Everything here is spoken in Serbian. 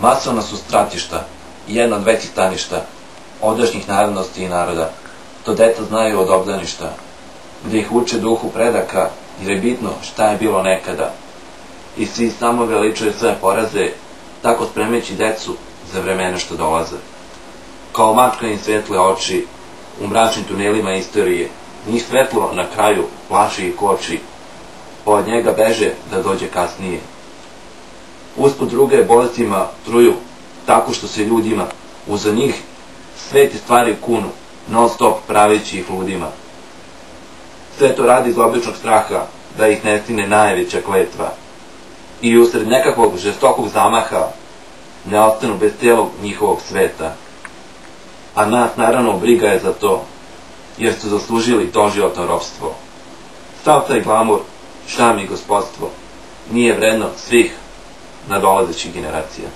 Masovna su stratišta, jedna od većih staništa, ovdašnjih narodnosti i naroda. To deca znaju od obdaništa, gde ih uče duhu predaka, jer je bitno šta je bilo nekada. I svi samo veličaju sve poraze, tako spremeći decu za vremena što dolaze. Kao mačka im svetle oči, u mračnim tunelima istorije, njih svetlo na kraju plaši i koči, pa od njega beže da dođe kasnije. Usput druge bolestima truju, tako što se ljudima uza njih svete stvari kunu, non stop praveći ih ludima. Sve to radi iz običnog straha, da ih ne stigne najveća kletva. I usred nekakvog žestokog zamaha ne ostanu bez celog njihovog sveta. A nas naravno briga je za to, jer su zaslužili doživotno ropstvo. Sav taj glamur, šam i gospodstvo nije vredno svih nadolazećih generacija.